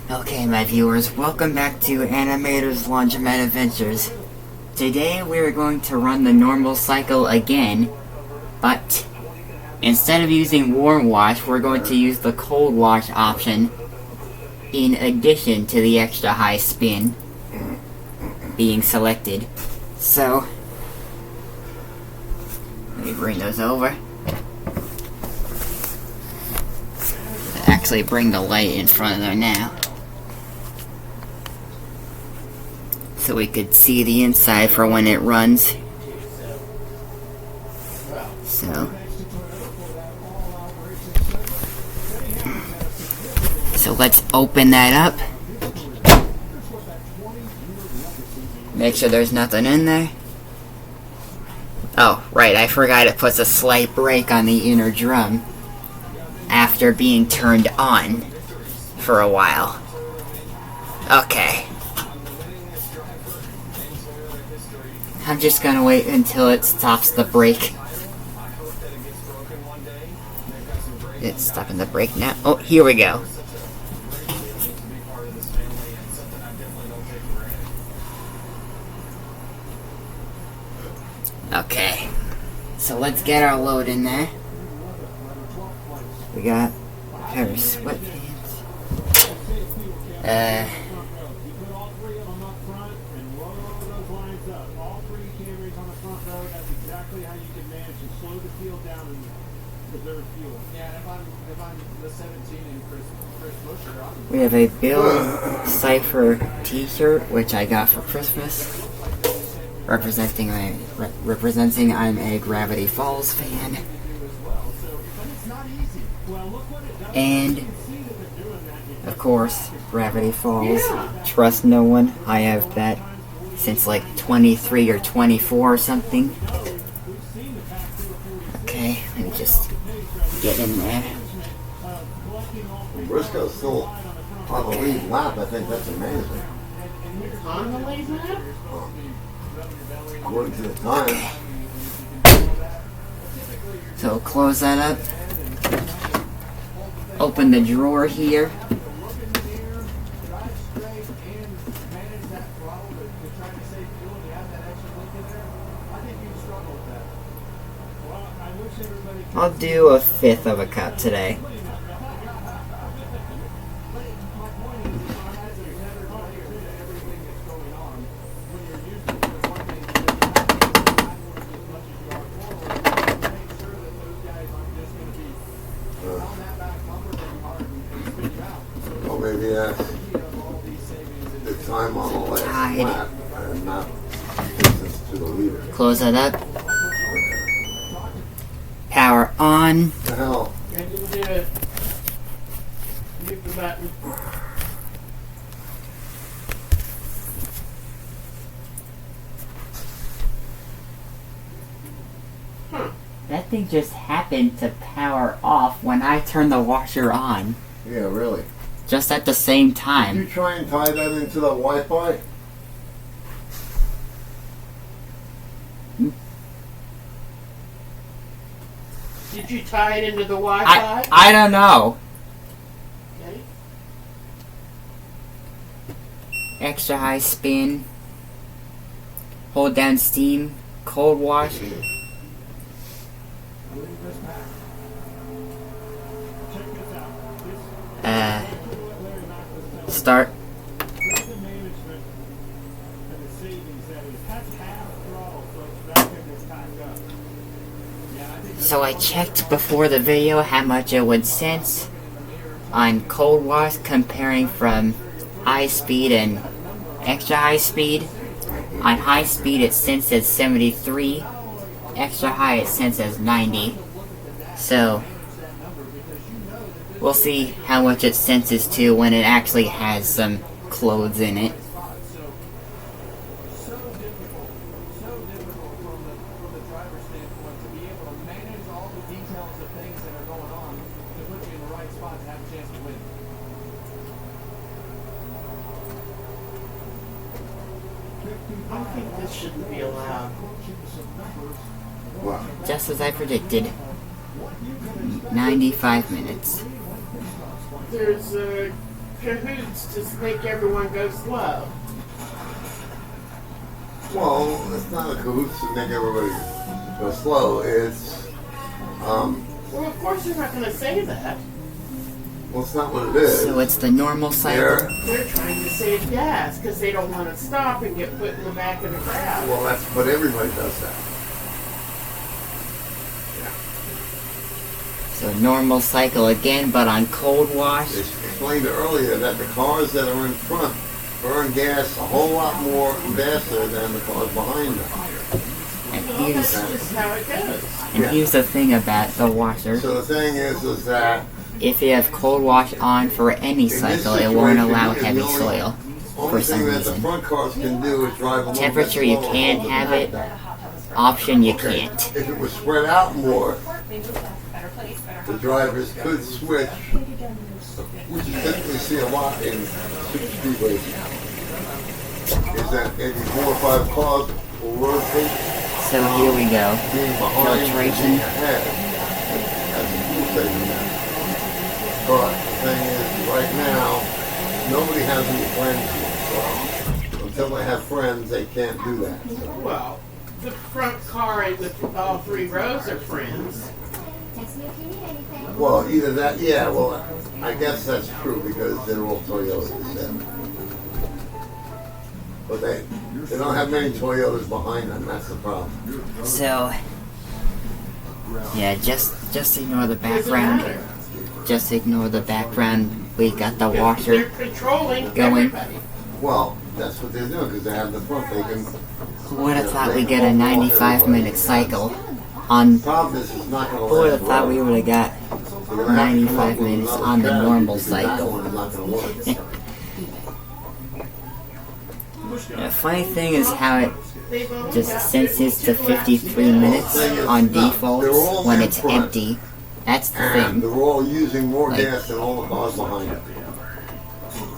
Okay, my viewers, welcome back to Animator's Laundromat Adventures. Today we are going to run the normal cycle again, but instead of using warm wash, we're going to use the cold wash option in addition to the extra high spin being selected. So, let me bring those over. Actually bring the light in front of there now, so we could see the inside for when it runs. So let's open that up. Make sure there's nothing in there. Oh, right, I forgot it puts a slight brake on the inner drum after being turned on for a while. Okay. I'm just gonna wait until it stops the brake. It's stopping the brake now. Oh, here we go. Okay. So let's get our load in there. We got a pair of sweatpants. We have a Bill Cipher t-shirt, which I got for Christmas, representing I'm a Gravity Falls fan. And, of course, Gravity Falls. Trust no one. I have that since like 23 or 24 or something. Okay, let me just get in there. Briscoe's still on the lead lap. I think that's amazing. On the lead lap? According to the time. Okay. So close that up. Open the drawer here. I'll do a fifth of a cup today. Well, maybe that's the time on the last lap and not distance to the leader. Close that up. Power on. What the hell? Hit the button. That thing just happened to power off when I turned the washer on. Yeah, really. Just at the same Did you time. try and tie that into the Wi-Fi? Did you tie it into the Wi-Fi? I don't know. Okay. Extra high spin. Hold down steam. Cold wash. Start. So I checked before the video how much it would sense on cold wash, comparing from high speed and extra high speed. On high speed it senses 73, extra high it senses 90. So we'll see how much it senses to when it actually has some clothes in it. I think this shouldn't be allowed. What? Just as I predicted. 95 minutes. there's cahoots to make everyone go slow. Well, it's not a cahoots to make everybody go slow. It's, Well, of course you're not going to say that. well, it's not what it is. So it's the normal cycle. They're trying to save gas because they don't want to stop and get put in the back of the crowd. Well, but everybody does that. So normal cycle again, but on cold wash. They explained earlier that the cars that are in front burn gas a whole lot more faster than the cars behind them. And Well, here's, that's just how it goes. and here's the thing about the washer. So the thing is that If you have cold wash on for any cycle, it won't allow heavy soil only for some thing that the reason. front cars can do is drive a little Temperature bit you slower can on the have back. it, option you Okay. can't. If it was spread out more, the drivers could switch, which you typically see a lot in super speedways, is that maybe 4 or 5 cars will rotate So here we go. being behind and Filtration. being ahead. That's a cool thing. But the thing is, right now, nobody has any friends yet, so until they have friends, they can't do that. So. Well, the front car and all 3 rows are friends. Well, either that, yeah, well, I guess that's true because they're all Toyotas. Yeah. But they don't have many Toyotas behind them, that's the problem. So, yeah, just ignore the Doesn't background. matter. Just ignore the background. We got the They're washer. controlling going. everybody. Well, that's what they're doing because they have the front, they can... Who would have thought we get a 95-minute cycle on? The problem is it's not going to Who would last have thought we would have got They're gonna have to come up 95 with minutes another on the strategy normal because that cycle? one is not going to work. The funny thing is how it They've only just got senses to 52 hours 53 to go. minutes on default they're all when in it's front. empty. That's the And thing. they're all using more Like- gas than all the cars behind them.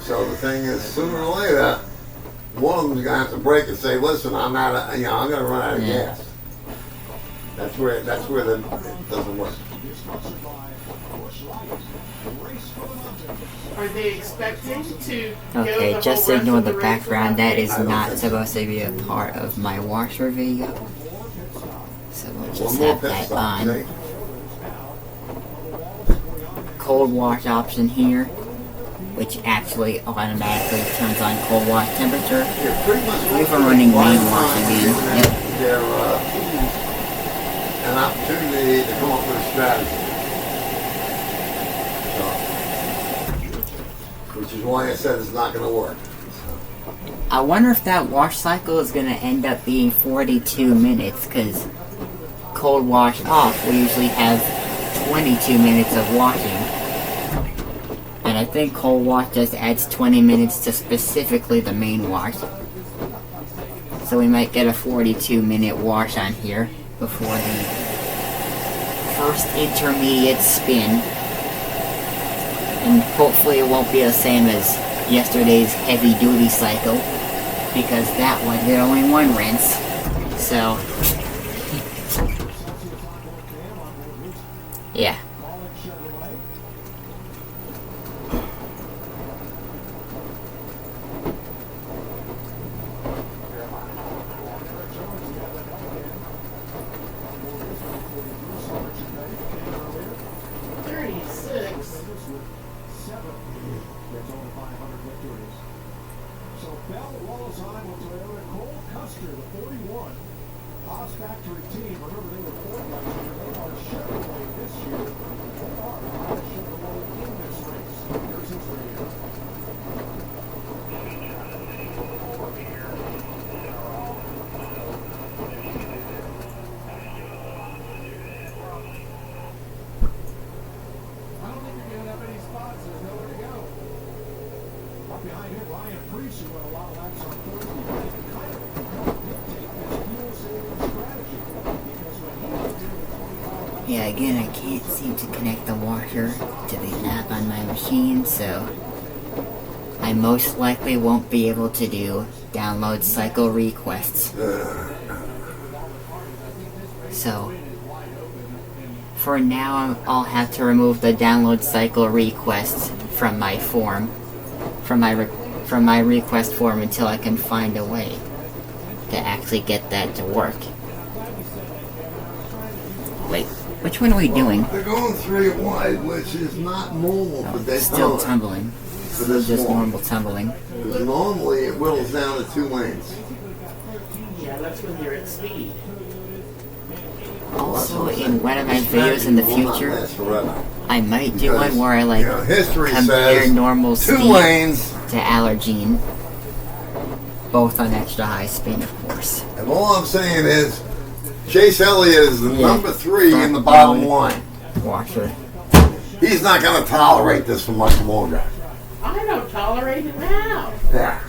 So the thing is, sooner or later, one of them's gonna have to break and say, "Listen, I'm out of, I'm gonna run out of Yeah. gas." That's where it doesn't work. Are they expecting to go Okay, the just whole rest ignore of the race background. without That is I don't not think- supposed to be a part of my washer video. So we'll One just more have pit that stop, on. see? Cold wash option here, which actually automatically turns on cold wash temperature. Yeah, pretty much. We've been running main Last wash time, again. giving Yep. Their an opportunity to come up with a strategy. So, which is why I said it's not going to work. I wonder if that wash cycle is going to end up being 42 minutes, because cold wash off, we usually have 22 minutes of washing. And I think cold wash just adds 20 minutes to specifically the main wash. So we might get a 42-minute wash on here before the first intermediate spin. And hopefully it won't be the same as yesterday's heavy-duty cycle, because that one did only one rinse. So, yeah. Yeah, again, I can't seem to connect the washer to the app on my machine, so I most likely won't be able to do download cycle requests. So, for now, I'll have to remove the download cycle requests from my form, from my request form, until I can find a way to actually get that to work. Wait, which one are we doing? They're going 3 wide, which is not normal for Daytona. Still tumbling. Still just normal tumbling. Because normally it whittles down to 2 lanes. Yeah, that's when you're at speed. Also, in one of my videos in the future, I might do one where I history compare says normal 2 speed lanes. to allergene, both on extra high spin, of course. And all I'm saying is, Chase Elliott is the number 3 in the Front bottom down line. washer. He's not going to tolerate this for much longer. I don't tolerate it now, Yeah.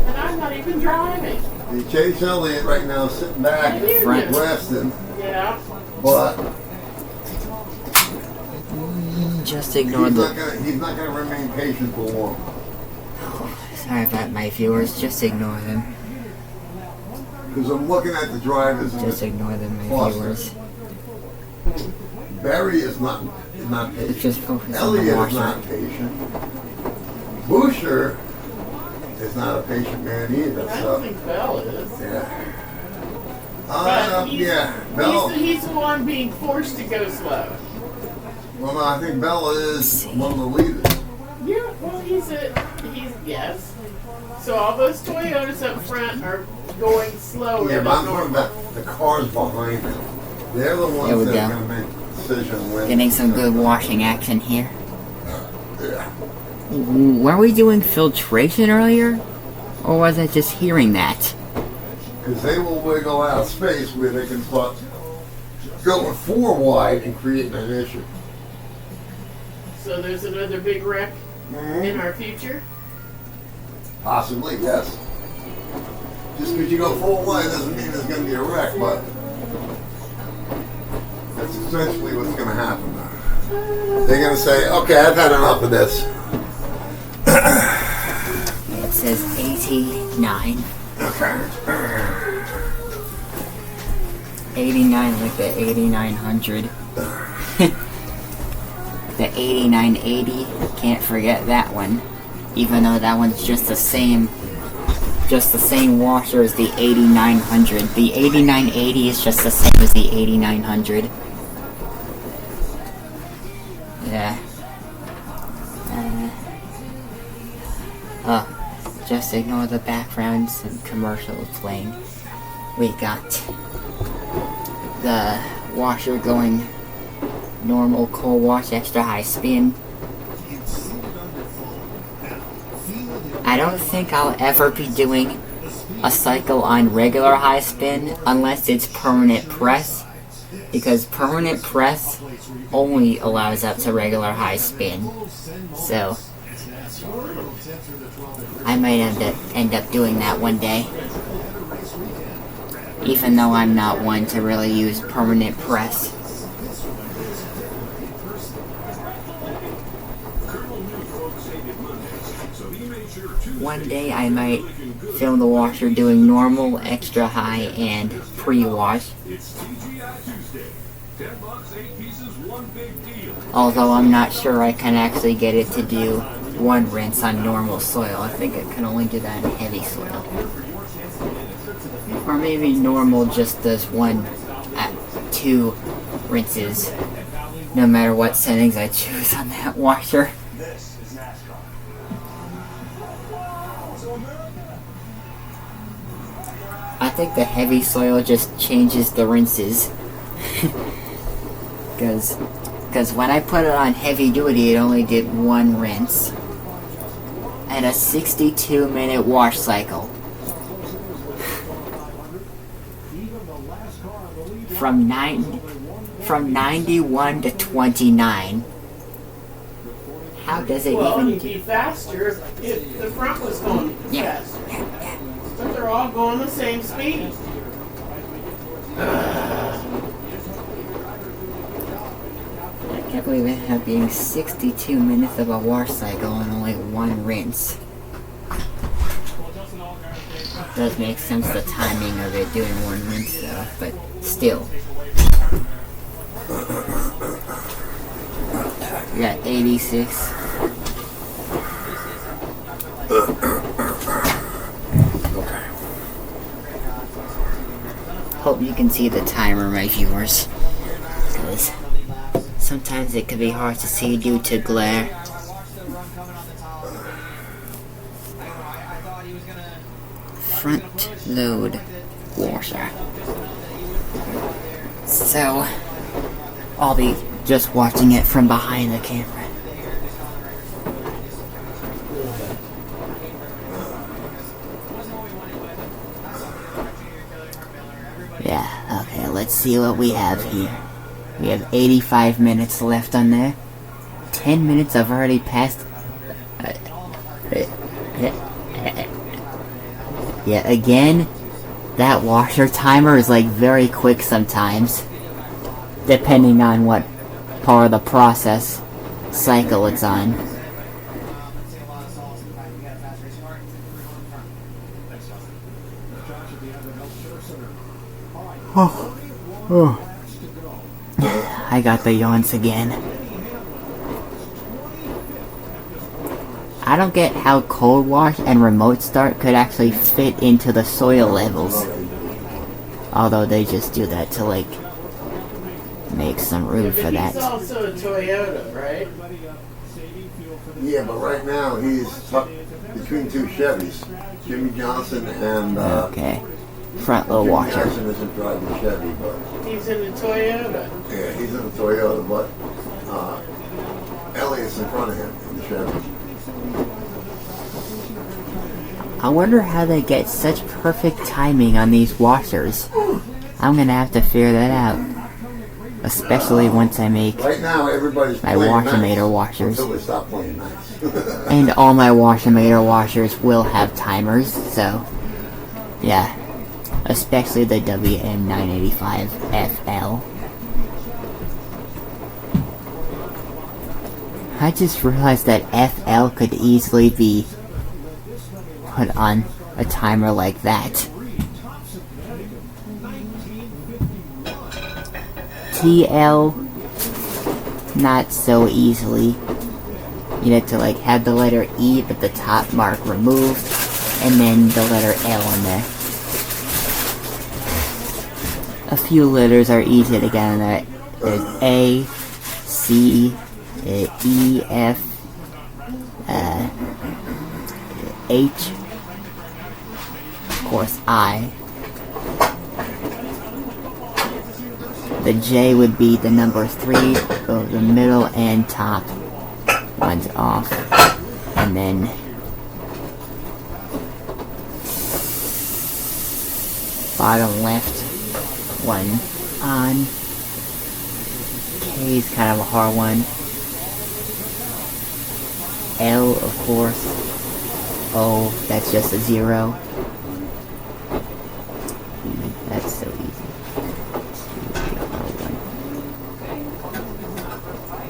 and I'm not even driving. The Chase Elliott right now sitting back, Front. resting, Yeah. but Just ignore he's not gonna remain patient for long. Sorry about my viewers, just ignore them. Because I'm looking at the drivers and Just ignore them, my Foster. viewers. Barry is not Let's patient. just focus on the Elliott is washer. not patient. Boucher is not a patient man either. I don't So think Bell is. yeah. But Bell. he's the one being forced to go slow. Well, no, I think Bella is one of the leaders. Yeah, well, he's yes. So all those Toyotas up front are going slower Yeah, than but I'm talking normal. about the cars behind them. They're the There ones we that go. are going to make the decision when. Getting some good washing action here. Yeah. Were we doing filtration earlier? Or was I just hearing that? Because they will wiggle out of space where they can start going 4 wide and creating an issue. So there's another big wreck in our future. Possibly, yes. Just because you go 4 wide doesn't mean there's going to be a wreck, but that's essentially what's going to happen. They're going to say, okay, I've had enough of this. It says 89. Okay. 89 like the 8900. The 8980, can't forget that one. Even though that one's just the same washer as the 8900. The 8980 is just the same as the 8900. Yeah. Just ignore the backgrounds and commercials playing. We got the washer going normal, cold wash, extra high spin. I don't think I'll ever be doing a cycle on regular high spin unless it's permanent press, because permanent press only allows up to regular high spin. So I might end up doing that one day, even though I'm not one to really use permanent press. One day I might film the washer doing normal, extra high, and pre-wash. Although I'm not sure I can actually get it to do 1 rinse on normal soil. I think it can only do that in heavy soil. Or maybe normal just does 2 rinses, no matter what settings I choose on that washer. I think the heavy soil just changes the rinses. Because when I put it on heavy duty, it only did 1 rinse. And a 62-minute wash cycle. From 91 to 29. How does it Well, even it'd be faster if the front was going Yeah. faster. But they're all going the same speed. I can't believe it had being 62 minutes of a wash cycle and only 1 rinse. It does make sense, the timing of it doing 1 rinse though, but still. We got 86 hope you can see the timer, my viewers, because sometimes it can be hard to see due to glare. Front load washer. So, I'll be just watching it from behind the camera. Yeah, okay, let's see what we have here. We have 85 minutes left on there. 10 minutes have already passed. Yeah, again, that washer timer is like very quick sometimes, depending on what part of the process cycle it's on. I got the yawns again. I don't get how cold wash and remote start could actually fit into the soil levels. Although they just do that to like make some room for that. He's also a Toyota, right? Yeah, but right now he's tucked between two Chevys. Jimmy Johnson and okay. Front load Jimmy washer. Johnson isn't driving the Chevy, but He's in a Toyota. yeah, he's in a Toyota, but Elliot's in front of him in the Chevy. I wonder how they get such perfect timing on these washers. I'm gonna have to figure that out. Especially once I make Right now, everybody's my playing WashiMator nice washers. until they stop playing nice. And all my WashiMator washers will have timers, so yeah. Especially the WM985FL. I just realized that FL could easily be put on a timer like that. TL, not so easily. You have to like have the letter E but the top mark removed, and then the letter L on there. A few letters are easy to get on there. There's A, C, E, F, H, of course I. The J would be the number 3, so the middle and top one's off, and then bottom left one on. K is kind of a hard one. L, of course. O, that's just a 0. That's so easy.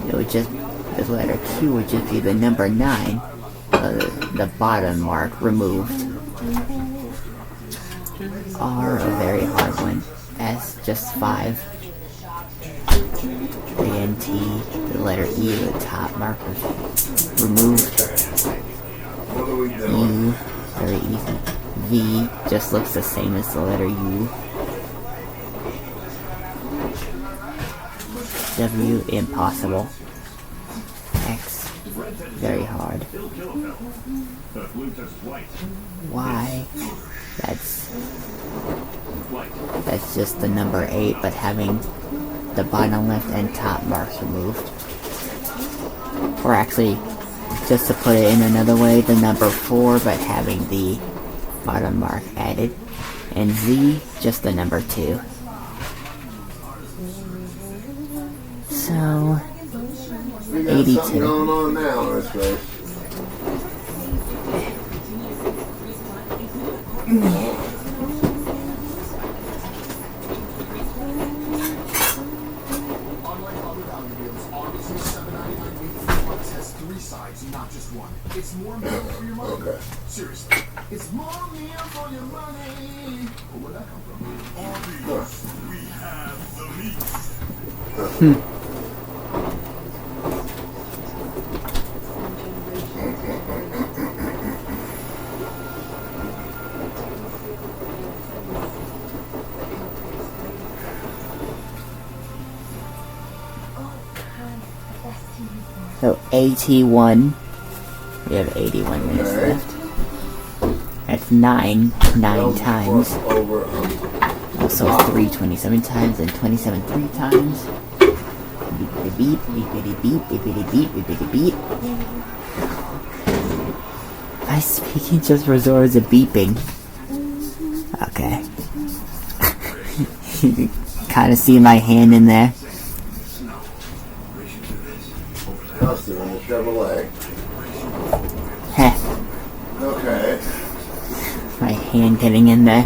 It would just, the letter Q would just be the number 9, the bottom mark removed. R, a very hard one. S, just 5. The NT, the letter E, the top mark removed. U, very easy. V, just looks the same as the letter U. W, impossible. X, very hard. Y, that's just the number 8, but having the bottom left and top marks removed. Or actually, just to put it in another way, the number 4, but having the bottom mark added. And Z, just the number 2. So, We got 82. something going on now, that's right. Not just one. It's more meal for your money. Okay. Seriously. It's more meal for your money. Where'd that come from? Obvious. We have the meat. So 81. We have 81 minutes Okay. left. That's 9 times. Over. Also 3 27 times and 27 3 times. Beep beep beep beep beep beep beep beep beep beep. My speaking just resorts to beeping. Okay. You can kind of see my hand in there. Custer in the Chevrolet. Heh. Okay. My hand getting in there.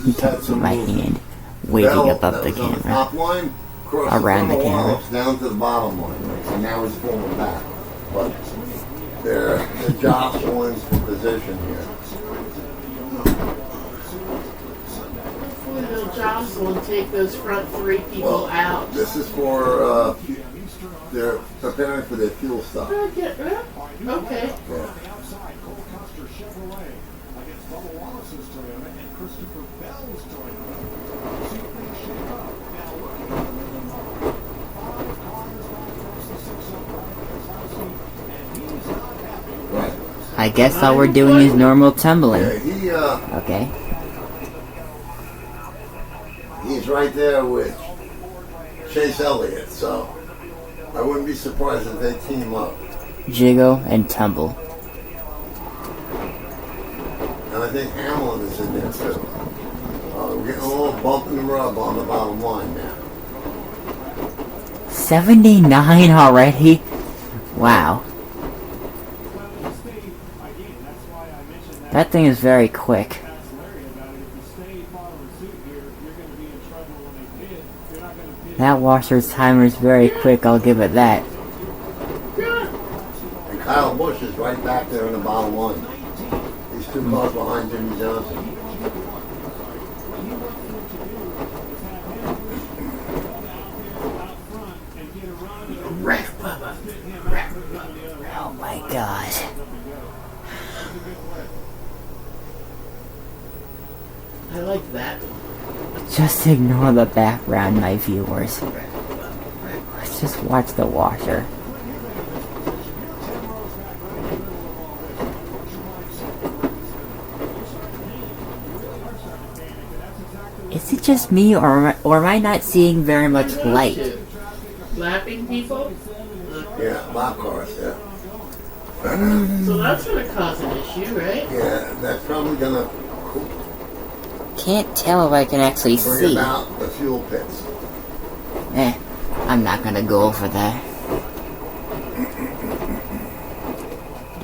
You can see my hand waving above the camera. Top line, Around the camera. down to the bottom line. And now he's pulling back. But they're jostling for position here. Hopefully they'll jostle and take those front 3 people out. This is for they're preparing for their fuel stop. Okay. Yeah. Outside, Cole Custer Chevrolet against Bubba Wallace's Toyota and Christopher Bell's Toyota. See if things shape up. Now looking at the middle mark, 5 cars back towards the 6-up Keselowski, and he's not happy. Right. I guess all we're doing is normal tumbling. Yeah, Okay. he's right there with Chase Elliott, so I wouldn't be surprised if they team up. Jiggle and tumble. And I think Hamlin is in there too. We're getting a little bump in the rub on the bottom line now. 79 already? Wow. That thing is very quick. That washer's timer is very quick, I'll give it that. And Kyle Busch is right back there in the bottom line. He's 2 cars behind Jimmy Johnson. Oh my god. I like that. Just ignore the background, my viewers. Let's just watch the washer. Is it just me, or am I not seeing very much light? Lapping people? Yeah, lap cars, yeah. So that's going to cause an issue, right? Yeah, that's probably gonna Can't tell if I can actually bring see. about the fuel pits. I'm not gonna go over there.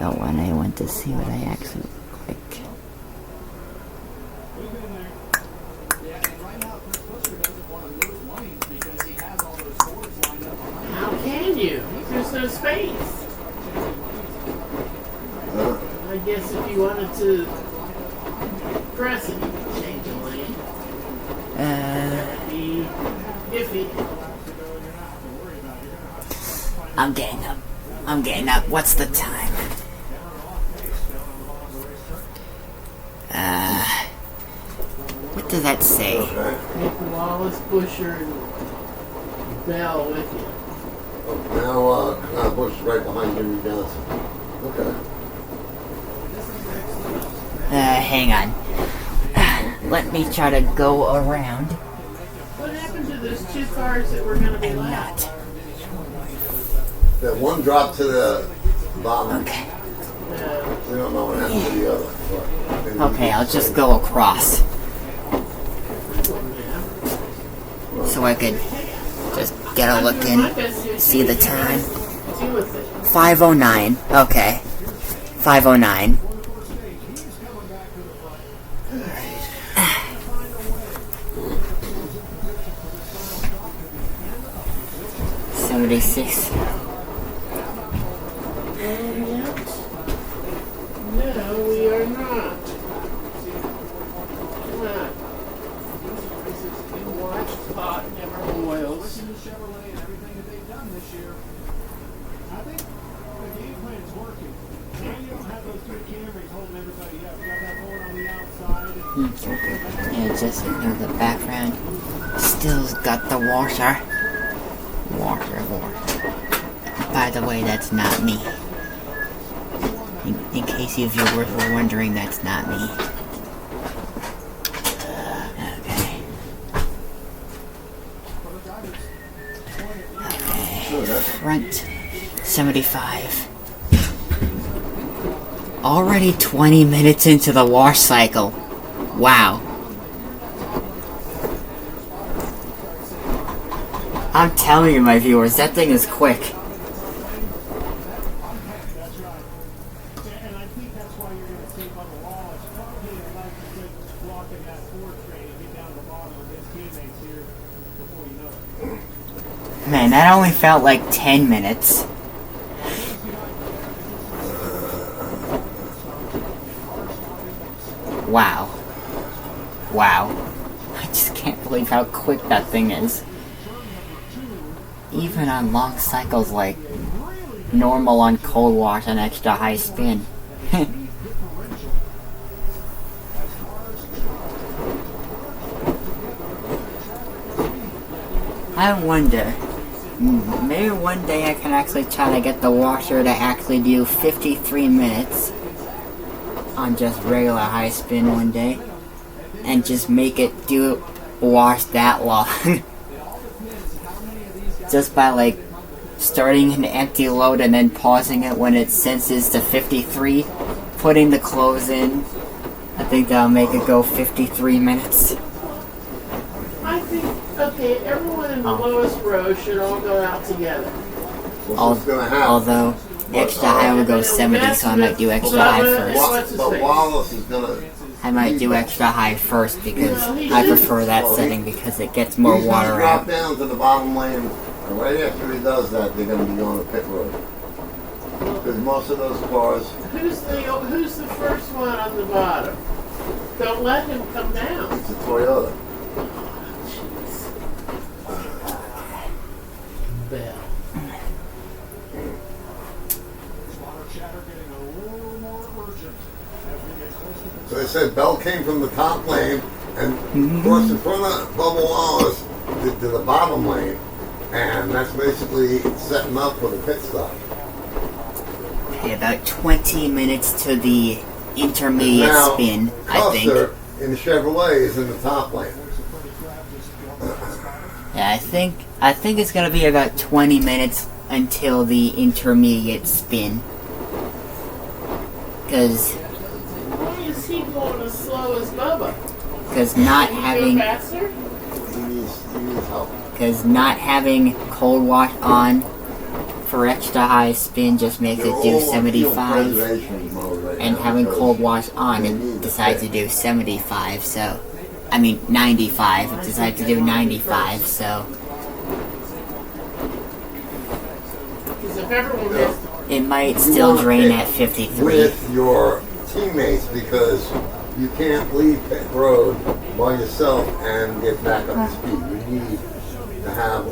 Don't want anyone to see what I actually look like. How can you? There's no space. I guess if you wanted to press it, you could change the lane. That'd be iffy. I'm getting up. What's the time? What does that say? Nick Wallace, Busher, and Bell with you. Now Busch is right behind Jimmy Johnson. Okay. Hang on. Let me try to go around. What happened to those 2 cars that were going to be I'm left? not. That one dropped to the bottom. Okay. We don't know what happened to the other. Okay, I'll just go across. So I could just get a look in, see the time. 5:09. Okay. 5:09. $76. No, we are not. Not. Watch pot never boils. Chevrolet and everything that they've done this year. I think the game plan is working. Yeah, just ignore the background. Still's got the washer. Washer. By the way, that's not me. In case you viewers were wondering, that's not me. Okay. Front 75. Already 20 minutes into the wash cycle. Wow. I'm telling you, my viewers, that thing is quick. And I think that's why you're going to take on the wall. It's probably like you said, blocking that forward train and get down to the bottom of his teammates here before you know it. Man, that only felt like 10 minutes. Wow. Wow. I just can't believe how quick that thing is. Even on long cycles like normal on cold wash and extra high spin. I wonder, maybe one day I can actually try to get the washer to actually do 53 minutes on just regular high spin one day, and just make it do wash that long. Just by like starting an empty load and then pausing it when it senses to 53, putting the close in. I think that'll make it go 53 minutes. I think, okay, everyone in the lowest row should all go out together. What's going to happen? Although extra high will go 70, so I might do extra high first. But Wallace is going to... I might do extra high first because I prefer that setting because it gets more water drop out. down to the bottom lane, and right after he does that, they're going to be on the pit road. Because most of those cars... Who's the first one on the bottom? Don't let him come down. It's a Toyota. Bell. So they said Bell came from the top lane and crossed in front of Bubba Wallace to the bottom lane, and that's basically setting up for the pit stop. Okay, about 20 minutes to the intermediate Now, spin, I think. Custer in the Chevrolet is in the top lane. Yeah, I think it's gonna be about 20 minutes until the intermediate spin. Cause Why is he going as slow as Bubba? not Can you having go faster? He needs help. Because not having cold wash on for extra high spin just makes it do 75, and having cold wash on it decides to do 75, so, I mean 95, it decides to do 95, so Because if everyone missed it might still drain at 53. With your teammates, because you can't leave pit road by yourself and get back up to speed. You need to have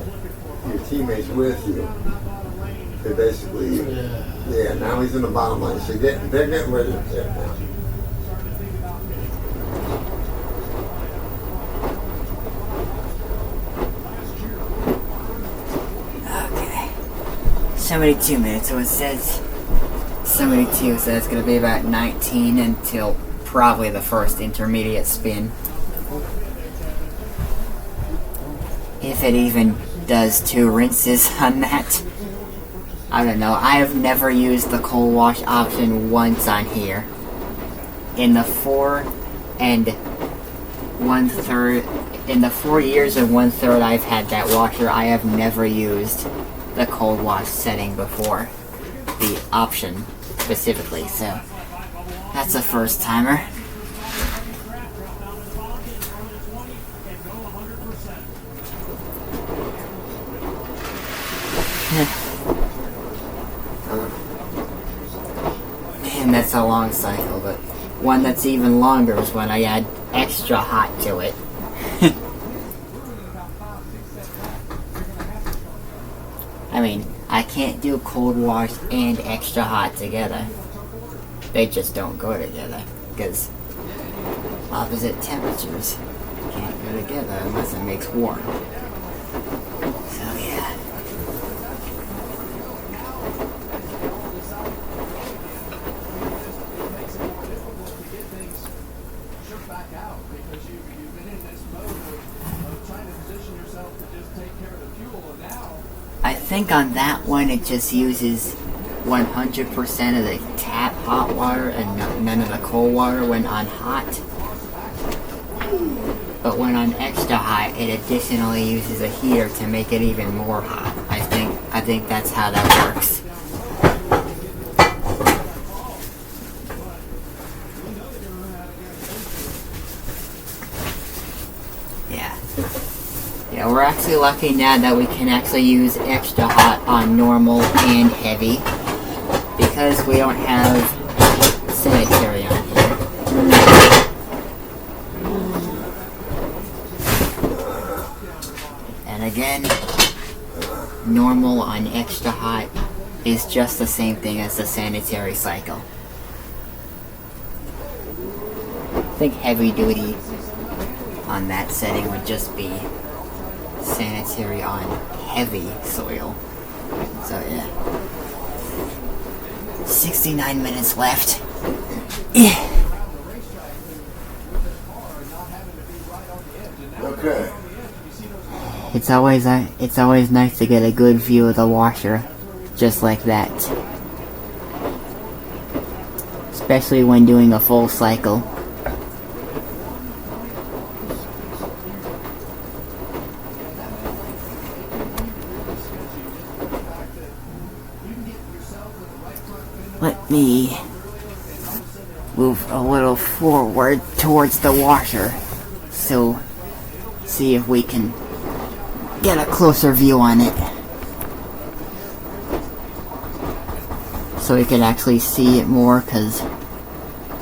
your teammates with you. They basically, yeah, now he's in the bottom line. So they're getting ready to pit now. Okay. 72 minutes, so it says 72, so it's going to be about 19 until probably the first intermediate spin. If it even does 2 rinses on that. I don't know, I have never used the cold wash option once on here. In the 4 years and 1/3 I've had that washer, I have never used the cold wash setting before. The option specifically, so that's a first timer. Man, that's a long cycle, but one that's even longer is when I add extra hot to it. I mean, I can't do cold wash and extra hot together. They just don't go together, because opposite temperatures can't go together unless it makes warm. So yeah. I think on that one it just uses 100% of the tap hot water and none of the cold water when on hot. But when on extra hot, it additionally uses a heater to make it even more hot. I think that's how that works. Yeah, we're actually lucky now that we can actually use extra hot on normal and heavy because we don't have sanitary on here. And again, normal on extra hot is just the same thing as the sanitary cycle. I think heavy duty on that setting would just be sanitary on heavy soil. So yeah. 69 minutes left. Okay. It's always nice to get a good view of the washer, just like that. Especially when doing a full cycle. Let me move a little forward towards the washer, so see if we can get a closer view on it. So we can actually see it more, because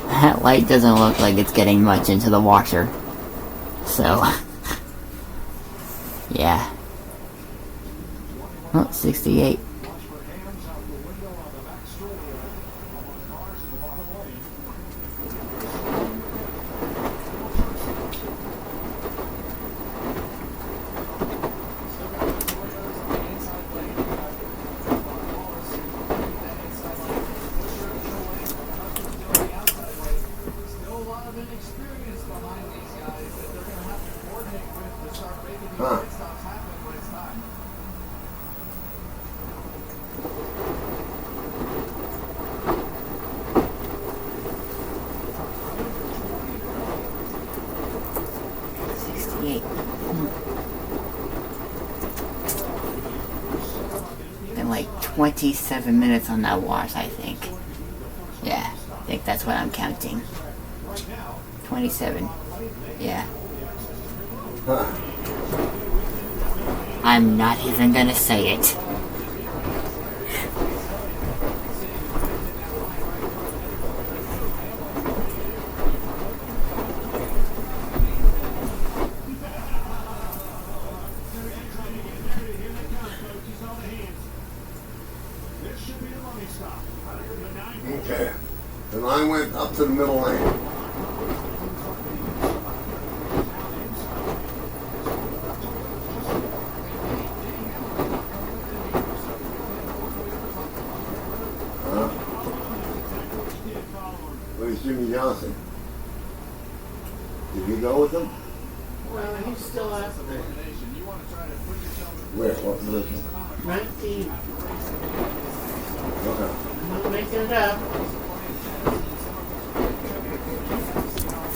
that light doesn't look like it's getting much into the washer. So, yeah. Oh, 68. Huh. Been like 27 minutes on that wash, I think. Yeah, I think that's what I'm counting. 27. Yeah. Huh. I'm not even gonna say it. Okay. The line went up to the middle lane. Where's Jimmy Johnson? Did he go with them? Well, he's still out there. Where? What position? 19. Okay. I'm making it up.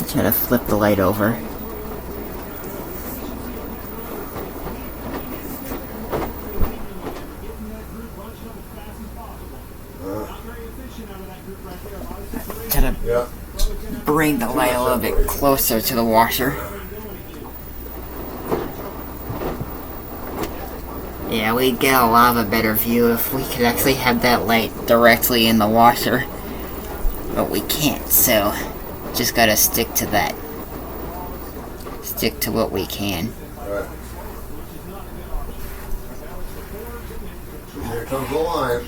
Try to flip the light over. Try to Yeah. bring the light a little bit closer to the washer. Yeah, we'd get a lot of a better view if we could actually have that light directly in the washer. But we can't, so just gotta stick to that. Stick to what we can. Alright. Here comes the line.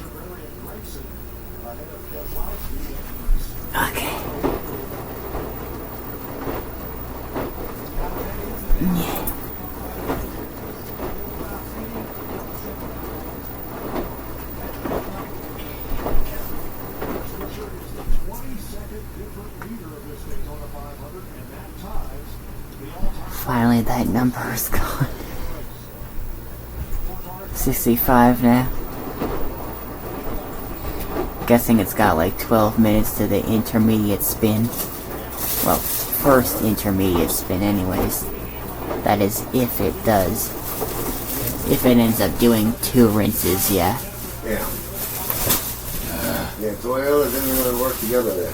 Okay. Finally, that number is gone. 65 now. Guessing it's got like 12 minutes to the intermediate spin. Well, first intermediate spin anyways. That is, if it does. If it ends up doing 2 rinses, yeah. Yeah. Yeah, Toyota didn't really work together there.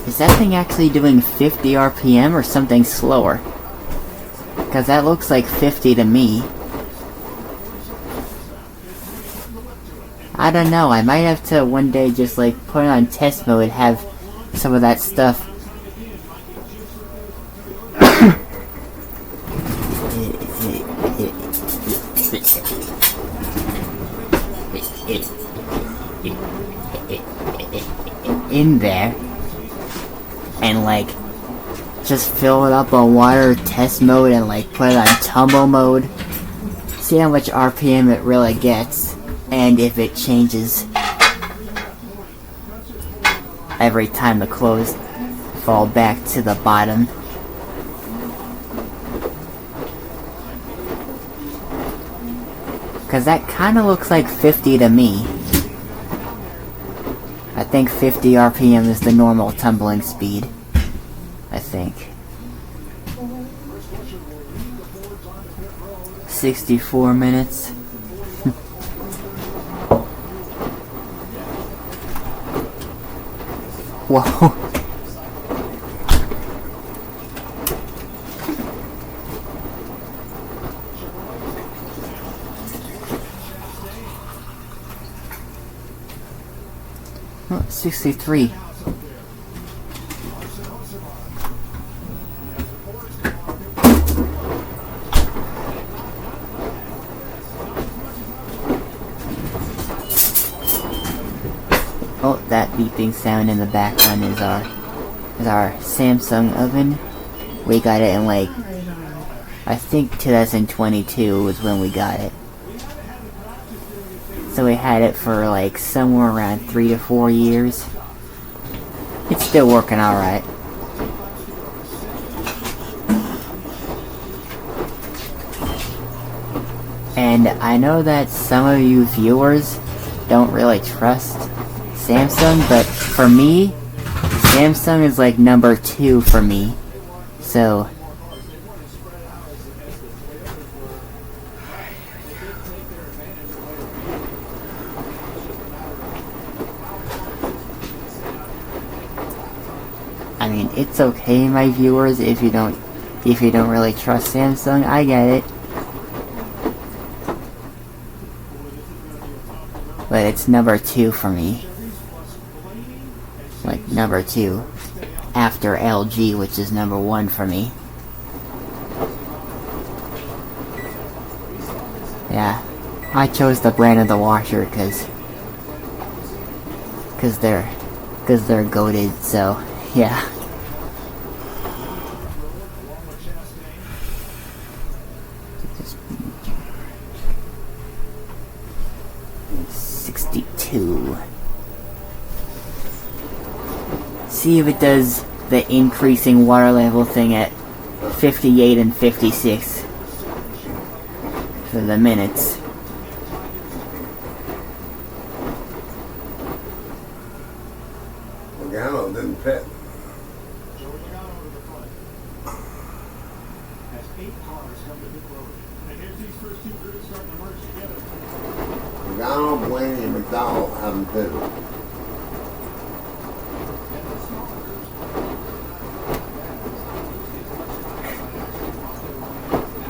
Is that thing actually doing 50 RPM or something slower? Because that looks like 50 to me. I don't know, I might have to one day just like put it on test mode and have some of that stuff in there and like just fill it up on water test mode and like put it on tumble mode, see how much RPM it really gets and if it changes every time the clothes fall back to the bottom. Cause that kinda looks like 50 to me. I think 50 RPM is the normal tumbling speed. I think. 64 minutes. Whoa. Oh, 63. Oh, that beeping sound in the background is our Samsung oven. We got it in like, I think 2022 was when we got it. So we had it for like somewhere around 3 to 4 years. It's still working alright. And I know that some of you viewers don't really trust Samsung, but for me, Samsung is like number 2 for me. So I mean, it's okay, my viewers, if you don't really trust Samsung. I get it. But it's number 2 for me. Like, number 2. After LG, which is number 1 for me. Yeah. I chose the brand of the washer because they're goated, so yeah. See if it does the increasing water level thing at 58 and 56 for the minutes. Logano didn't fit. Logano, Blaney, and McDonald haven't pitted.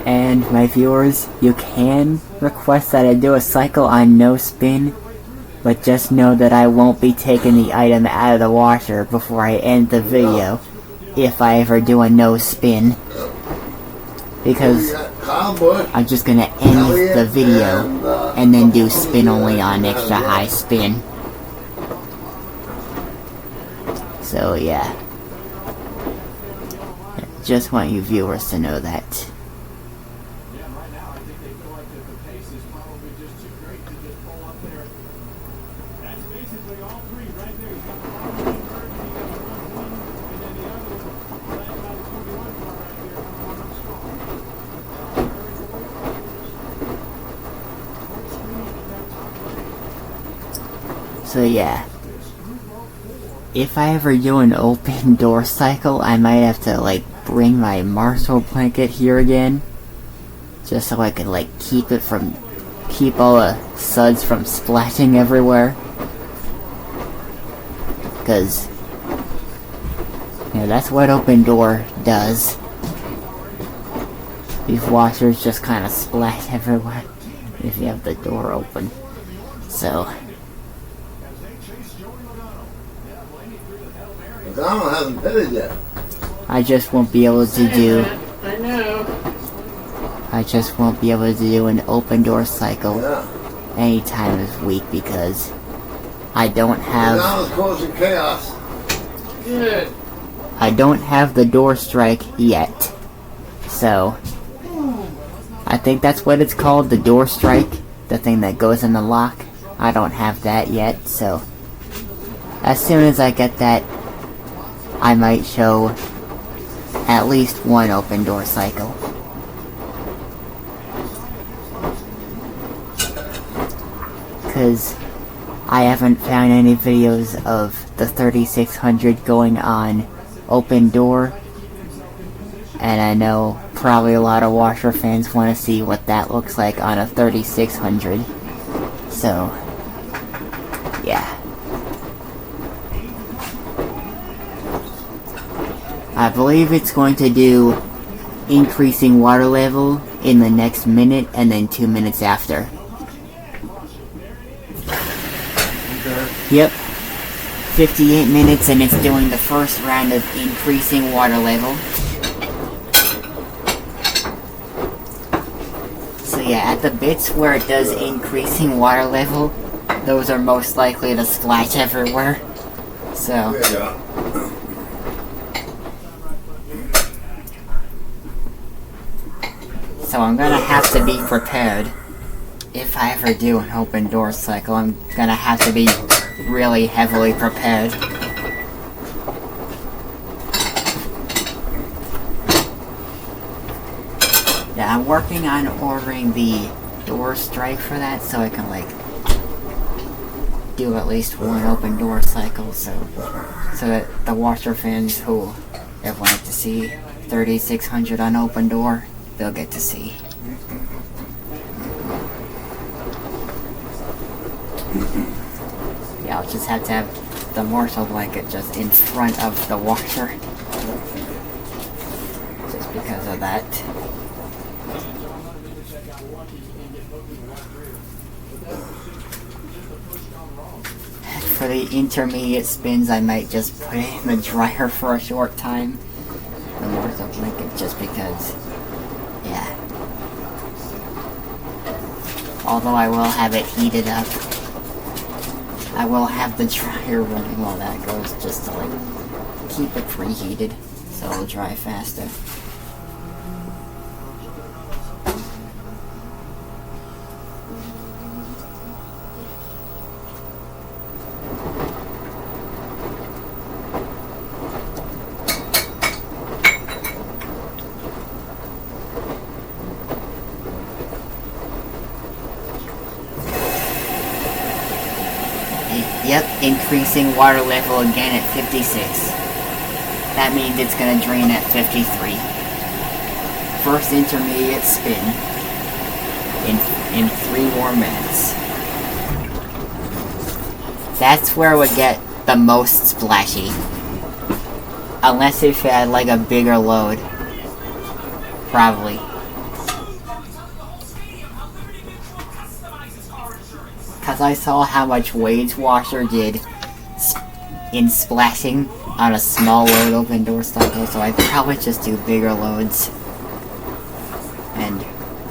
And my viewers, you can request that I do a cycle on no spin, but just know that I won't be taking the item out of the washer before I end the video, if I ever do a no spin. Because I'm just gonna end the video and then do spin only on extra high spin. So yeah, just want you viewers to know that. So yeah, if I ever do an open door cycle, I might have to like bring my Marshall blanket here again, just so I can like keep all the suds from splashing everywhere. Cause that's what open door does. These washers just kind of splash everywhere if you have the door open. So Donald hasn't pitted yet. I just won't be able to do. I know. I just won't be able to do an open door cycle Yeah. anytime this week because I don't have. Donald's causing chaos. Good. I don't have the door strike yet, so I think that's what it's called, the door strike, the thing that goes in the lock. I don't have that yet, so as soon as I get that, I might show at least one open door cycle. Because I haven't found any videos of the 3600 going on open door, and I know probably a lot of washer fans want to see what that looks like on a 3600. So yeah, I believe it's going to do increasing water level in the next minute and then 2 minutes after. Yep, 58 minutes and it's doing the first round of increasing water level. So yeah, at the bits where it does increasing water level, those are most likely to splash everywhere. So Yeah. So I'm gonna have to be prepared. If I ever do an open door cycle, I'm gonna have to be really heavily prepared. Yeah, I'm working on ordering the door strike for that so I can like do at least one open door cycle so that the washer fans who have wanted to see 3600 on open door, they'll get to see. Yeah, I'll just have to have the Marshall blanket just in front of the washer. Just because of that. For the intermediate spins, I might just put it in the dryer for a short time. The Marshall blanket, just because, yeah. Although I will have it heated up, I will have the dryer running while that goes, just to like keep it preheated so it'll dry faster. Yep, increasing water level again at 56. That means it's gonna drain at 53. First intermediate spin in 3 more minutes. That's where it would get the most splashy. Unless if it had like a bigger load. Probably. Because I saw how much Wade's washer did in splashing on a small load open door cycle, so I'd probably just do bigger loads. And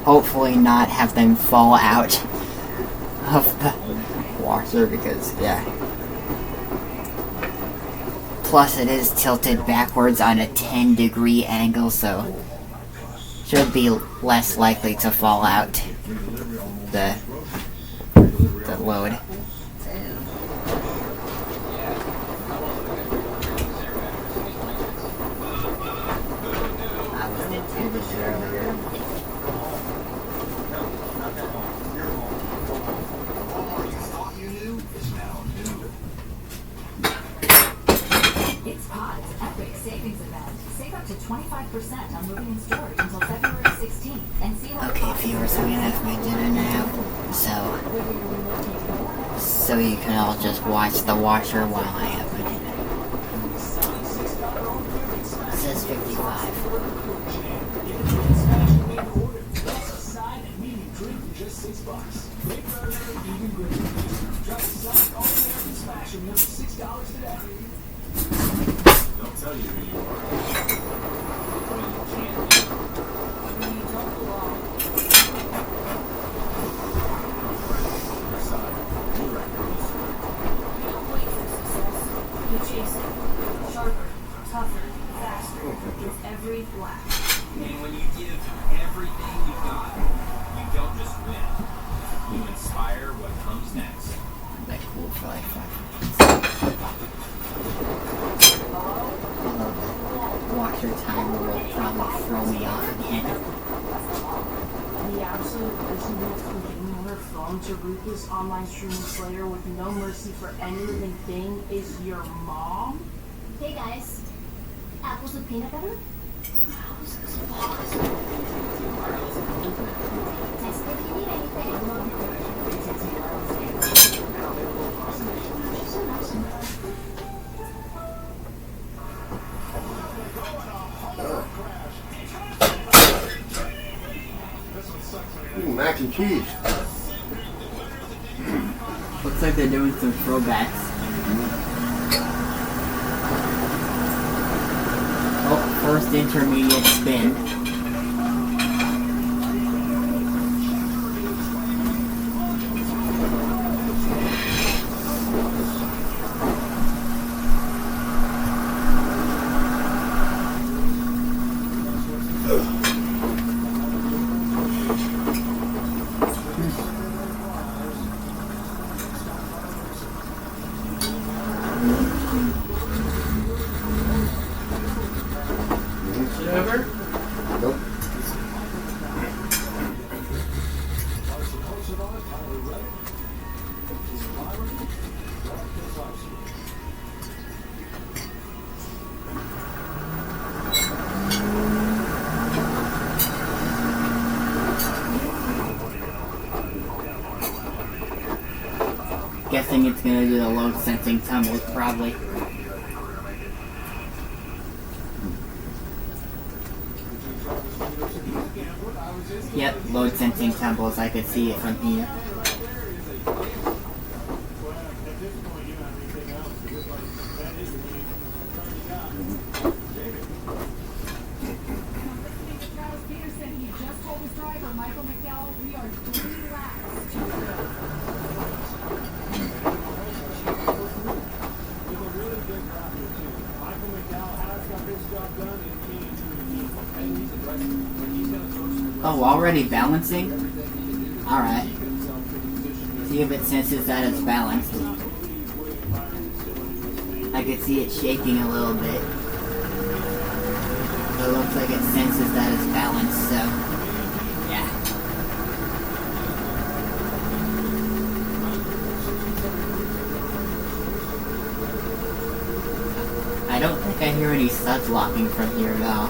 hopefully not have them fall out of the washer because, yeah. Plus it is tilted backwards on a 10-degree angle, so should be less likely to fall out the load. I was into this earlier. It's Pod's Epic Savings Event. Save up to 25% on moving in storage until February 16th. And see how Okay, viewers, I'm gonna have my dinner now, so you can all just watch the washer while I have my dinner. It says 55. They'll tell you who you are. What you can't do. When you don't belong. Your side, your record is. you don't wait for success. You chase it. Sharper, tougher, faster. With every blast. And when you give everything you've got, you don't just win. You inspire what comes next. That cool for like 5 minutes. Washer timer will probably throw me off again. The absolute person who's getting on her phone to root this online streaming slayer with no mercy for any living thing is your mom? Hey guys. Apples with peanut butter? Text me if you need anything. Ooh, mac and cheese. Looks like they're doing some throwbacks. Oh, first intermediate spin. Sugar? Nope. Guessing it's gonna do the load sensing tumbles, probably. Yep, load sensing tumbles. I could see it from here. Travis Peterson, he just told his driver, Michael McDowell, we are 3 laps to go. Oh, already balancing? Alright. See if it senses that it's balanced. I can see it shaking a little bit. It looks like it senses that it's balanced, so yeah. I don't think I hear any studs locking from here at all.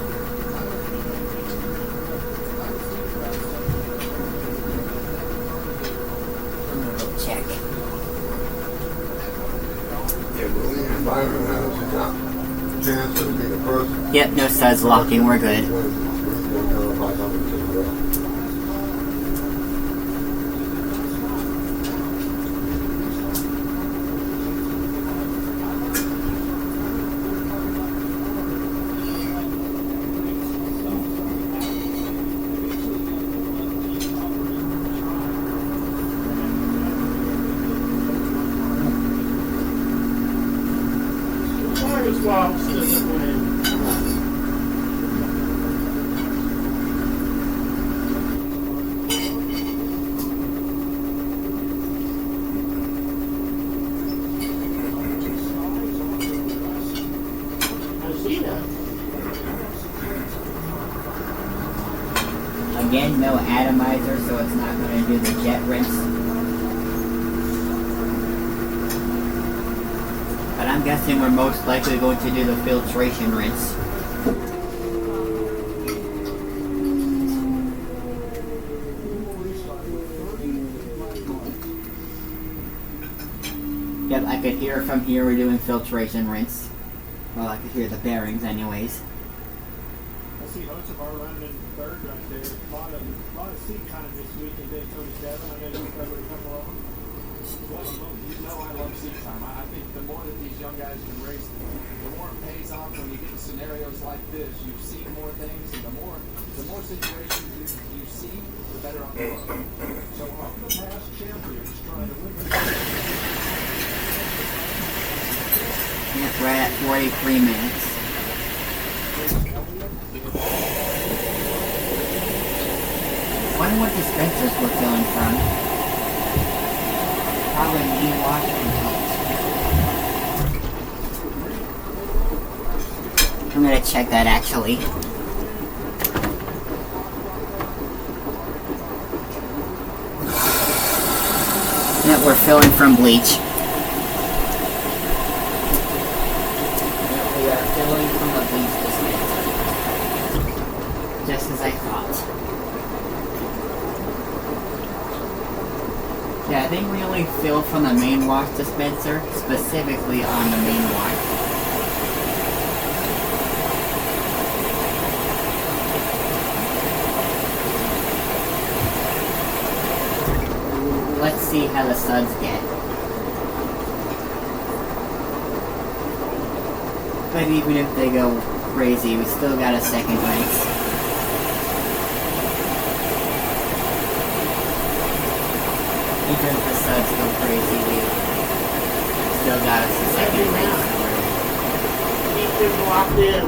Check. Yeah, but when the environment has a chance of being a person. Yep, no studs locking, we're good. no atomizer, so it's not going to do the jet rinse. But I'm guessing we're most likely going to do the filtration rinse. Yep, I could hear from here we're doing filtration rinse. Well, I could hear the bearings anyways. I see most of our running in third right there. A lot of seat time this week in day 27. I know you covered a couple of them. Well, you know I love seat time. I think the more that these young guys can race, the more it pays off when you get in scenarios like this. You've seen more things, and the more situations you see, the better on the road. So off the past champions trying to win the Yep, we're at 43 minutes. Wonder what dispensers we're filling from. Probably knee wash and I'm gonna check that actually. Yep, we're filling from bleach. We are filling from a bleach dispenser. Just as I thought. Yeah, I think we only fill from the main wash dispenser, specifically on the main wash. Let's see how the suds get. But even if they go crazy, we still got a second race. Even if the suds go crazy, we still got us a second race. Keep them locked in.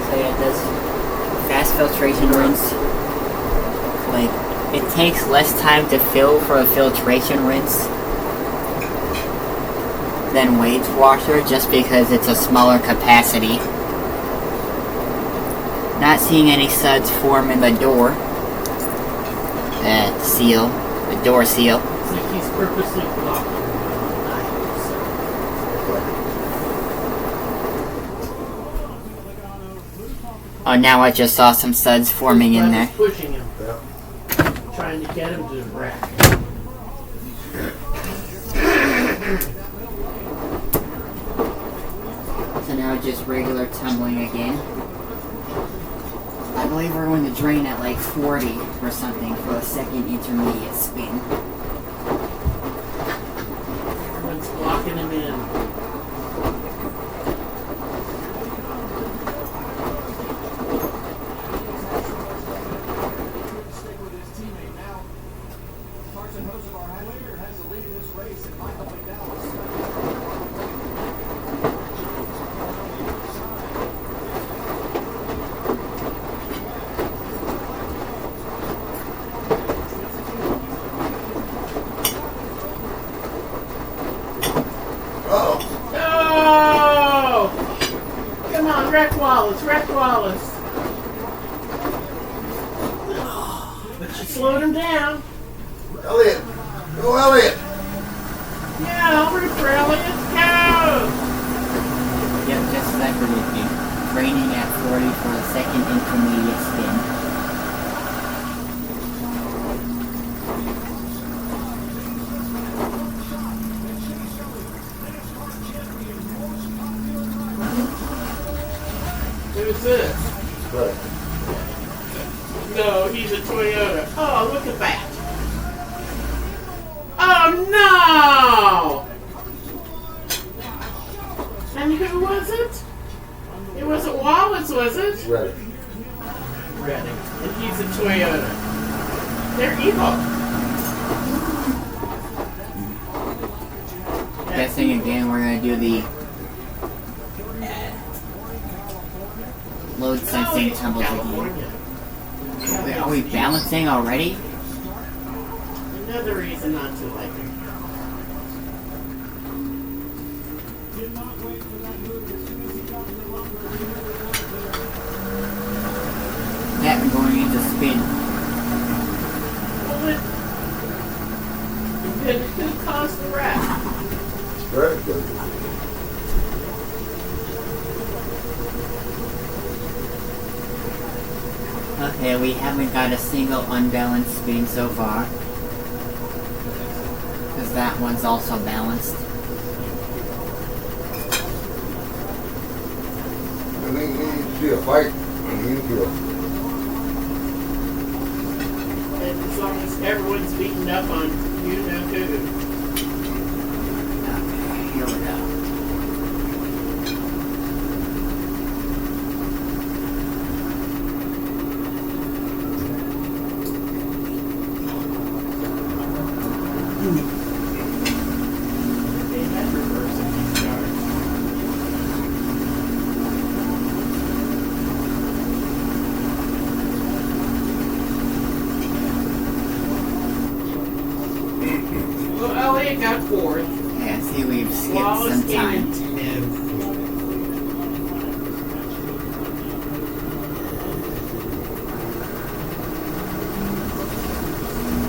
So yeah, this fast filtration rinse, like, it takes less time to fill for a filtration rinse than wage washer, just because it's a smaller capacity. Not seeing any suds form in the door seal, the door seal. It's like he's purposely blocking. Oh, now I just saw some suds forming in there. Pushing him. Trying to get him to wreck. So now just regular tumbling again. I believe we're going to drain at like 40 or something for a second intermediate spin. Everyone's blocking him in. Wreck Wallace. But you slowed him down. Elliot! Go, Elliot! Yeah, over for Elliot. Go! Yep, just as I predicted. Draining at 40 for a second intermediate spin. Who's this? Right. No, he's a Toyota. Oh, look at that. Oh, no! And who was it? It wasn't Wallace, was it? Ready. Ready. And he's a Toyota. They're evil. Guessing again, we're going to do the load sensing tumbles again. Wait, are we balancing already? Another reason not to like him. That we're going into spin. Well, it could cause the wrap. Very good. Okay, we haven't got a single unbalanced spin so far. Because that one's also balanced. I think you need to see a fight on the infield. And as long as everyone's beaten up on you know who. Okay, here we go. They had reverse in these cars. Well, Elliot got fourth. Yeah, see, we've skipped Wallace some came time. in 10th.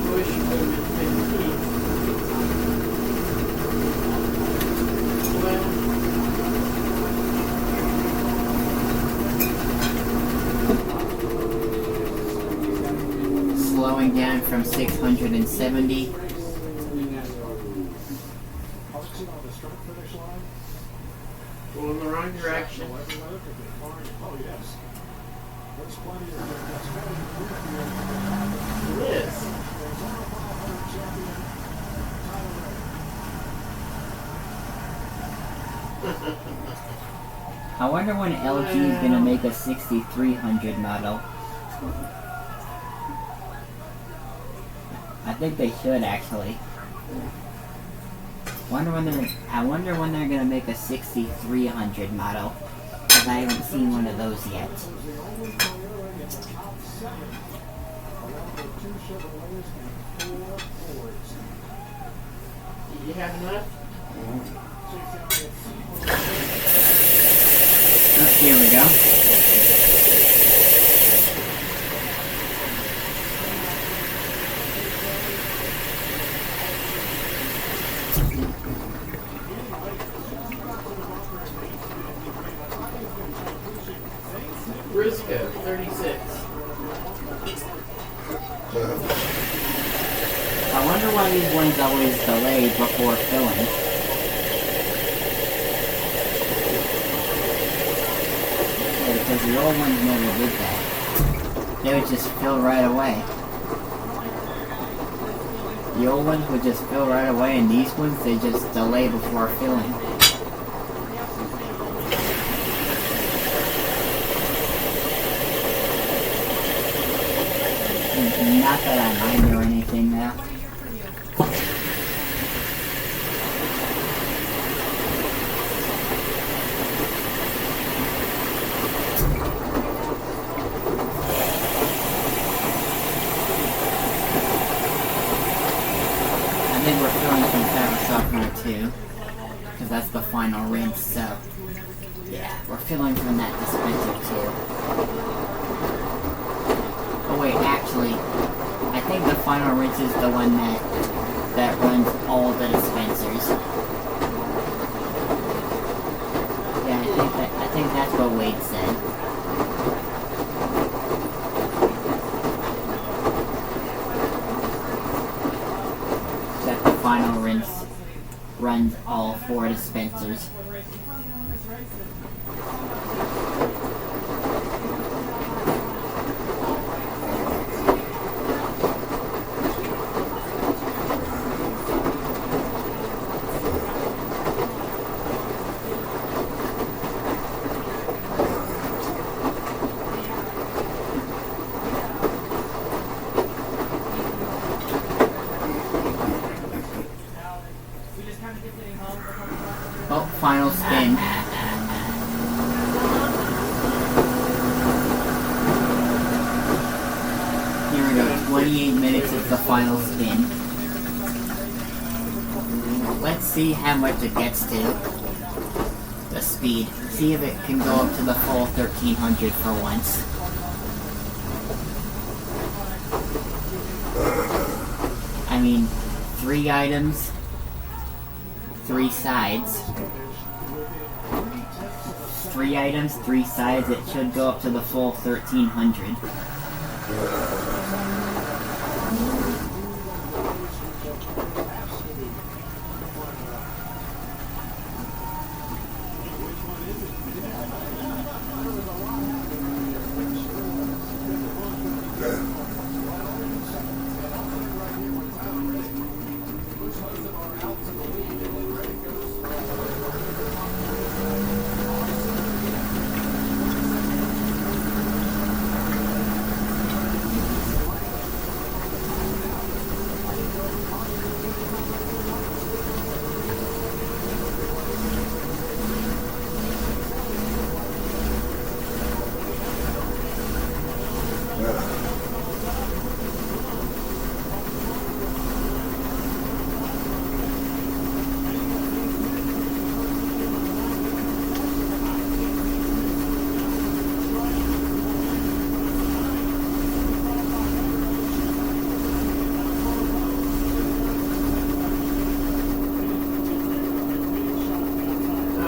Bush came in 15th. Well, Slowing down from 670. going in the wrong direction. Liz. I wonder when LG is gonna make a 6300 model. I think they should actually. I wonder when they're gonna make a 6300 model. Because I haven't seen one of those yet. Did you have enough? Oh, here we go. Briscoe, 36. I wonder why these ones always delay before filling. Yeah, because the old ones never did that. They would just fill right away. The old ones would just fill right away, and these ones, they just delay before filling. Not that I mind or anything now. I think we're filling some fabric softener too, because that's the final rinse, so yeah, we're filling from that dispenser too. Oh wait, actually, I think the final rinse is the one that runs all the dispensers. Yeah, I think that's what Wade said. That the final rinse runs all 4 dispensers. Oh, final spin. Here we go, 28 minutes is the final spin. Let's see how much it gets to. the speed. See if it can go up to the full 1300 for once. I mean, 3 items, 3 sides. 3 items, 3 sides, it should go up to the full 1300.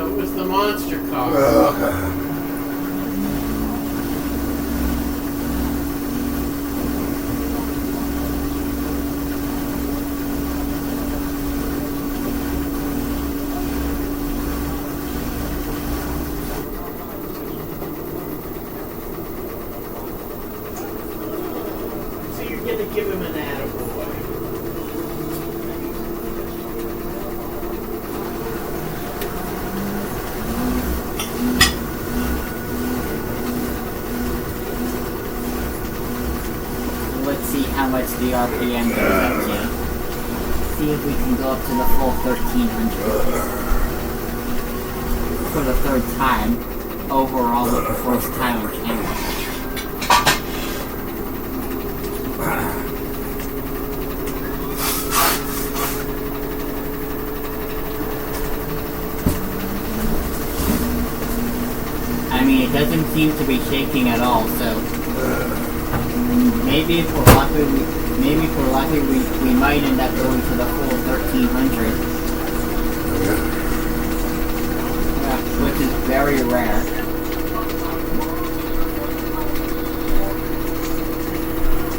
It was the monster car. So you're gonna give him an attaboy. Let's see how much the RPM goes up to. See if we can go up to the full 1300. For the 3rd time, overall with the 1st time on camera. I mean, it doesn't seem to be shaking at all, so maybe if we're lucky, we might end up going to the full 1300. Yeah, which is very rare.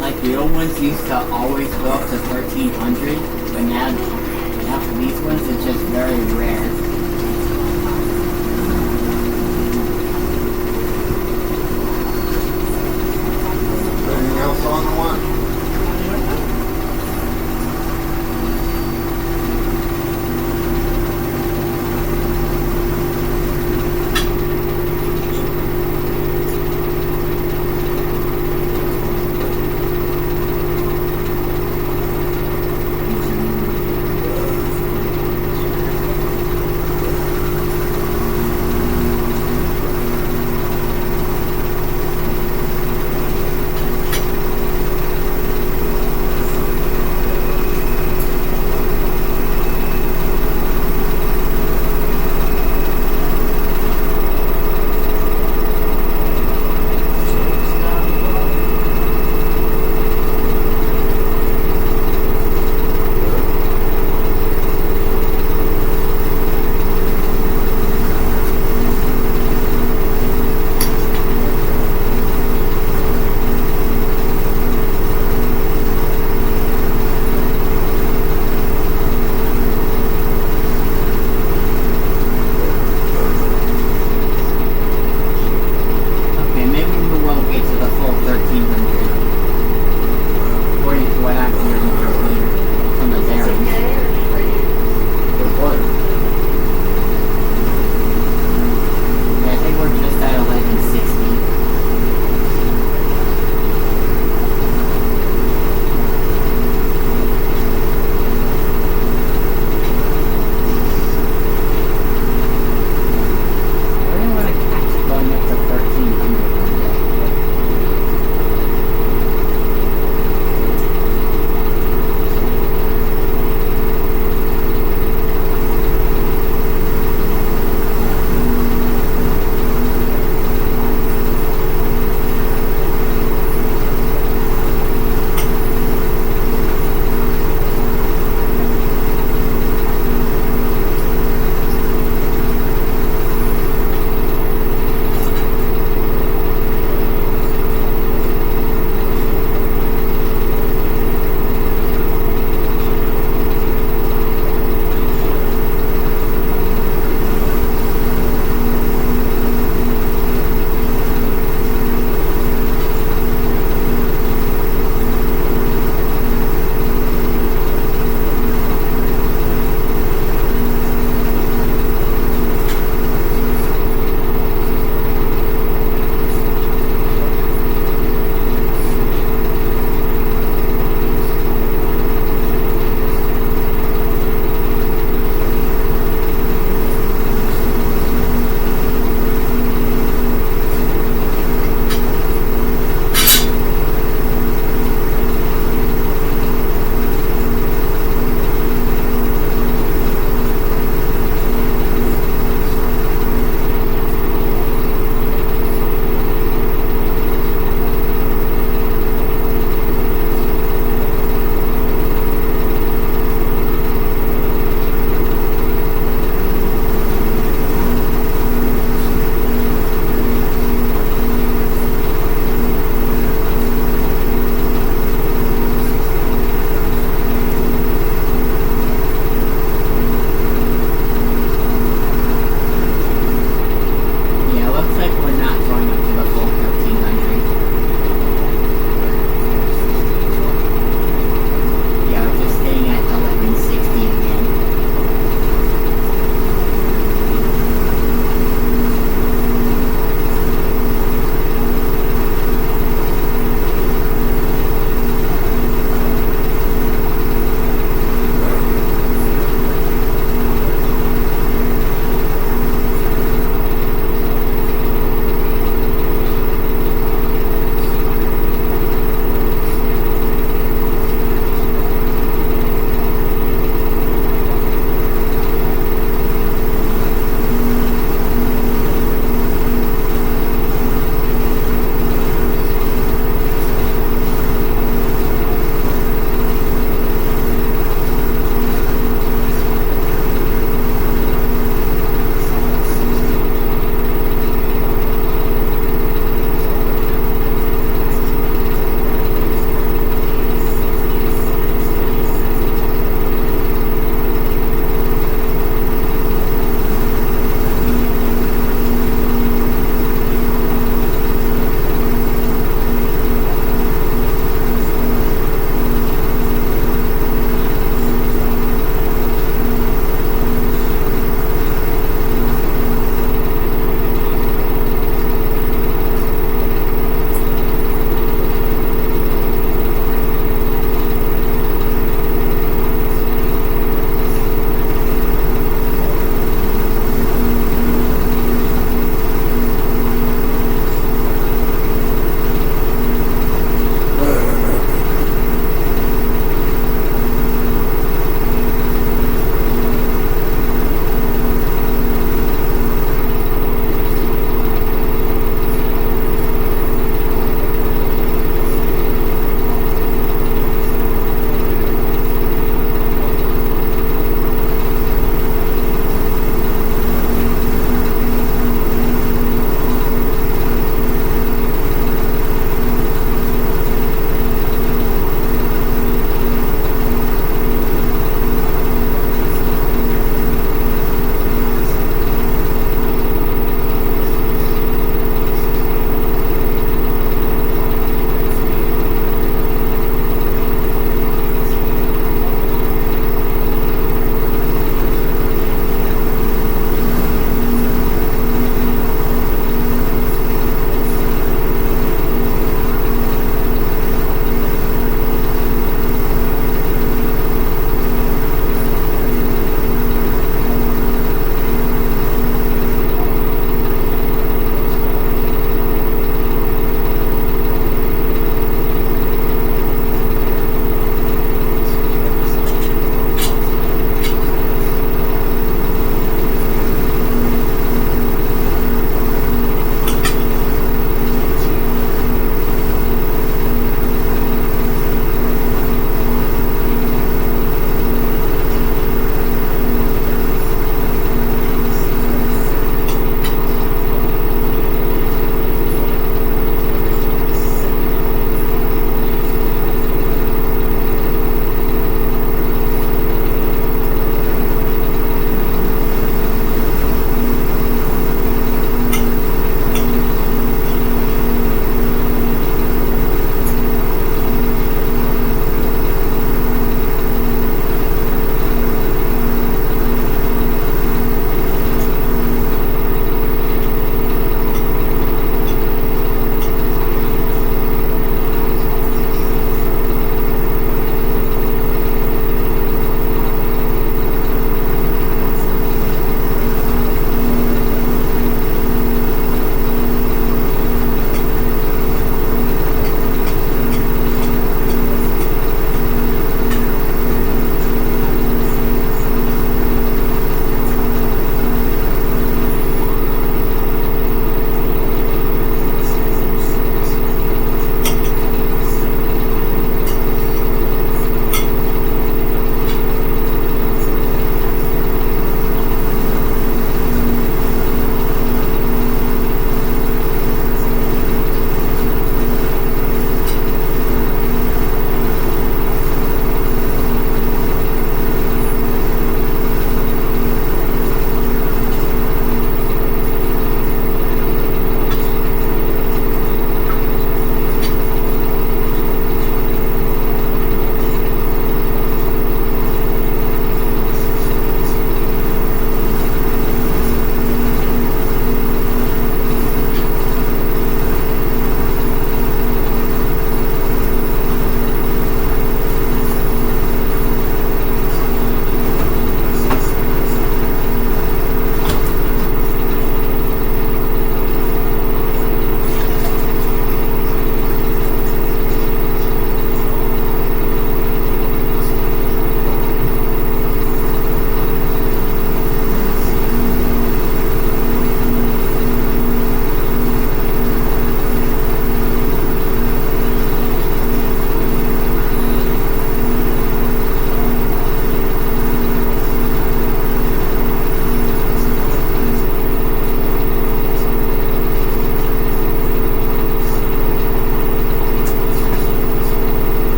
Like the old ones used to always go up to 1300, but now for these ones it's just very rare. Anything else on the one?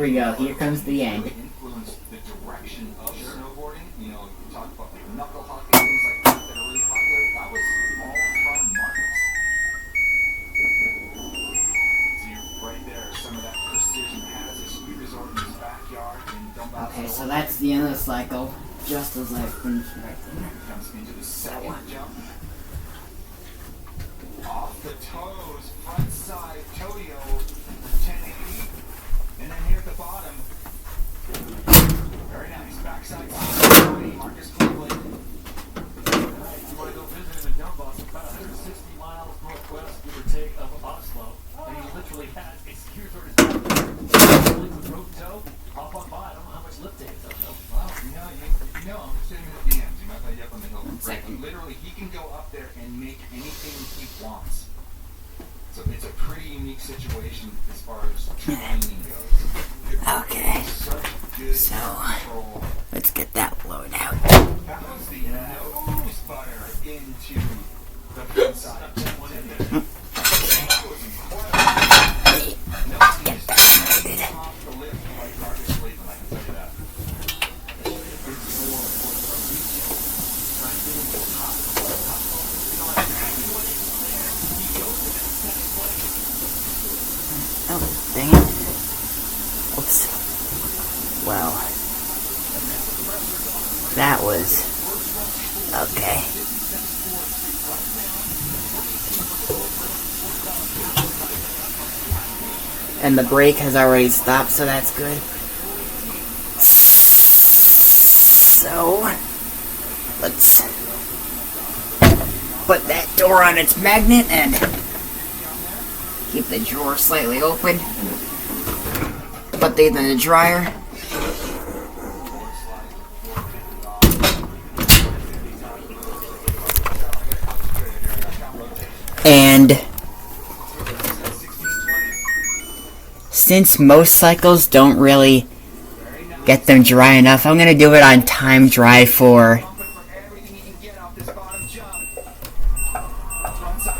we go. Here comes the end. Influence the direction of snowboarding. You know, you talk about like knuckle hockey, things like that that are really popular. That was all from Marcus. See right there, some of that precision has a ski resort in his backyard in Dumbbell. Okay, so that's the end of the cycle. Just as I finished right there. Comes into the second jump. Off the toes, front side, Toyo, 1080. And then here at the bottom, very nice, backside, Marcus Cleveland. You want to go visit him in Dumbbell, about 160 miles northwest, give or take, of Oslo. And he literally has a ski resort in his backyard. With road toe, hop on by. I don't know how much lift it is. Wow, you know, I'm sitting in the DMs. You might play up on the hill. Right? Literally, he can go up there and make anything he wants. So it's a pretty unique situation as far as training goes. Okay, Such good so control. let's get that load out. That was the nose butter into the front side. That was incredible. No team is off the lift like Marcus Cleveland, I can tell you that. It's more important for regional. Trying to get into top. Oh, dang it. Oops. Well, that was okay. And the brake has already stopped, so that's good. So, let's put that door on its magnet and keep the drawer slightly open. Put these in the dryer. And since most cycles don't really get them dry enough, I'm going to do it on time dry for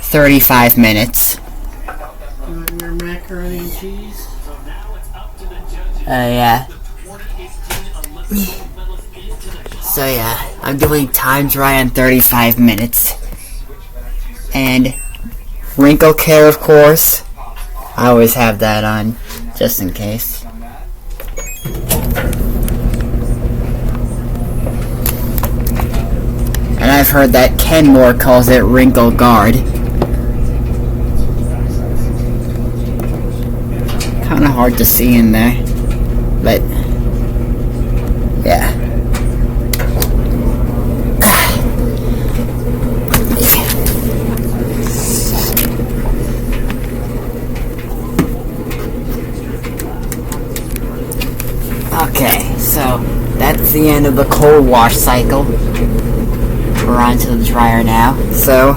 35 minutes. You want your macaroni and cheese? Yeah. So yeah, I'm doing time dry on 35 minutes. And wrinkle care, of course. I always have that on, just in case. And I've heard that Kenmore calls it wrinkle guard. Kinda hard to see in there, but yeah. Okay, so that's the end of the cold wash cycle. We're on to the dryer now, so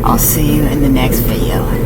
I'll see you in the next video.